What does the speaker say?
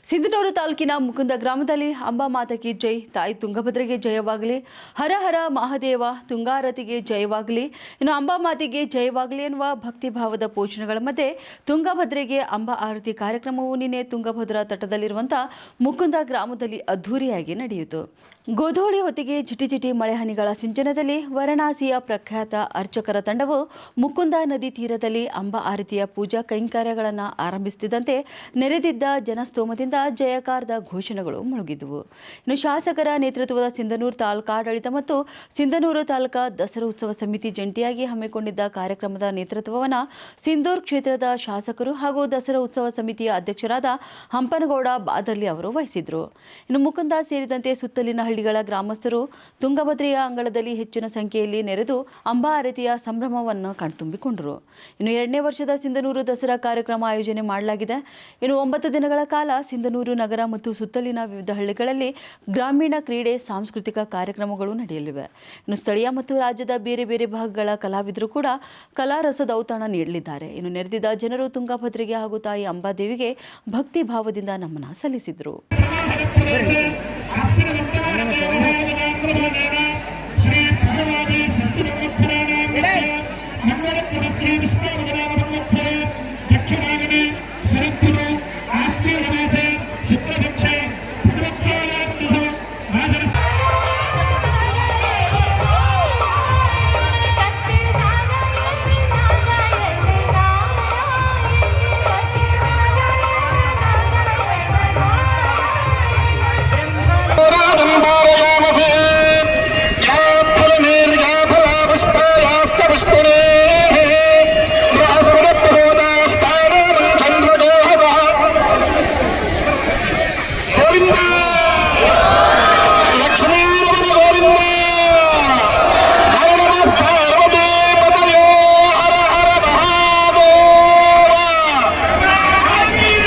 ಸಿಂಧನೂರು ತಾಲೂಕಿನ ಮುಕುಂದ ಗ್ರಾಮದಲ್ಲಿ ಅಂಬಾ ಮಾತಕ್ಕೆ ಜೈ, ತಾಯಿ ತುಂಗಭದ್ರೆಗೆ ಜಯವಾಗಲಿ, ಹರ ಹರ ಮಹಾದೇವ ತುಂಗಾರತಿಗೆ ಜಯವಾಗಲಿ, ಇನ್ನು ಅಂಬಾ ಮಾತೆಗೆ ಜಯವಾಗಲಿ ಎನ್ನುವ ಭಕ್ತಿಭಾವದ ಪೂಜನೆಗಳ ಮಧ್ಯೆ ತುಂಗಭದ್ರೆಗೆ ಅಂಬಾ ಆರತಿ ಕಾರ್ಯಕ್ರಮವು ನಿನ್ನೆ ತುಂಗಭದ್ರಾ ತಟದಲ್ಲಿರುವಂತಹ ಮುಕುಂದ ಗ್ರಾಮದಲ್ಲಿ ಅದ್ಧೂರಿಯಾಗಿ ನಡೆಯಿತು. ಗೋಧೂಳಿ ಹೊತ್ತಿಗೆ ಜಿಟಿ ಮಳೆ ಹನಿಗಳ ಸಿಂಚನದಲ್ಲಿ ವಾರಣಾಸಿಯ ಪ್ರಖ್ಯಾತ ಅರ್ಚಕರ ತಂಡವು ಮುಕುಂದ ನದಿ ತೀರದಲ್ಲಿ ಅಂಬಾ ಆರತಿಯ ಪೂಜಾ ಕೈಂಕರ್ಯಗಳನ್ನು ಆರಂಭಿಸುತ್ತಿದ್ದಂತೆ ನೆರೆದಿದ್ದ ಜನಸ್ತೋಮದಿಂದ ಜಯಕಾರದ ಘೋಷಣೆಗಳು ಮುಳುಗಿದ್ದವು. ಇನ್ನು ಶಾಸಕರ ನೇತೃತ್ವದ ಸಿಂಧನೂರು ತಾಲೂಕಾ ಆಡಳಿತ ಮತ್ತು ಸಿಂಧನೂರು ತಾಲೂಕಾ ದಸರಾ ಉತ್ಸವ ಸಮಿತಿ ಜಂಟಿಯಾಗಿ ಹಮ್ಮಿಕೊಂಡಿದ್ದ ಕಾರ್ಯಕ್ರಮದ ನೇತೃತ್ವವನ್ನು ಸಿಂಧೂರು ಕ್ಷೇತ್ರದ ಶಾಸಕರು ಹಾಗೂ ದಸರಾ ಉತ್ಸವ ಸಮಿತಿಯ ಅಧ್ಯಕ್ಷರಾದ ಹಂಪನಗೌಡ ಬಾದರ್ಲಿ ಅವರು ವಹಿಸಿದ್ರು. ಇನ್ನು ಮುಕುಂದ ಸೇರಿದಂತೆ ಸುತ್ತಲಿನ ಹಳ್ಳಿಗಳ ಗ್ರಾಮಸ್ಥರು ತುಂಗಭದ್ರೆಯ ಅಂಗಳದಲ್ಲಿ ಹೆಚ್ಚಿನ ಸಂಖ್ಯೆಯಲ್ಲಿ ನೆರೆದು ಅಂಬಾ ಆರತಿಯ ಸಂಭ್ರಮವನ್ನು ಕಣ್ತುಂಬಿಕೊಂಡರು. ಇನ್ನು 2ನೇ ವರ್ಷದ ಸಿಂಧನೂರು ದಸರಾ ಕಾರ್ಯಕ್ರಮ ಆಯೋಜನೆ ಮಾಡಲಾಗಿದೆ. ಇನ್ನು 9 ದಿನಗಳ ಕಾಲ ಸಿಂಧನೂರು ನಗರ ಮತ್ತು ಸುತ್ತಲಿನ ವಿವಿಧ ಹಳ್ಳಿಗಳಲ್ಲಿ ಗ್ರಾಮೀಣ ಕ್ರೀಡೆ, ಸಾಂಸ್ಕೃತಿಕ ಕಾರ್ಯಕ್ರಮಗಳು ನಡೆಯಲಿವೆ. ಇನ್ನು ಸ್ಥಳೀಯ ಮತ್ತು ರಾಜ್ಯದ ಬೇರೆ ಬೇರೆ ಭಾಗಗಳ ಕಲಾವಿದರು ಕೂಡ ಕಲಾ ರಸದೌತಣ ನೀಡಲಿದ್ದಾರೆ. ಇನ್ನು ನೆರೆದಿದ್ದ ಜನರು ತುಂಗಭದ್ರೆಗೆ ಹಾಗೂ ತಾಯಿ ಅಂಬಾದೇವಿಗೆ ಭಕ್ತಿ ಭಾವದಿಂದ ನಮನ ಸಲ್ಲಿಸಿದರು.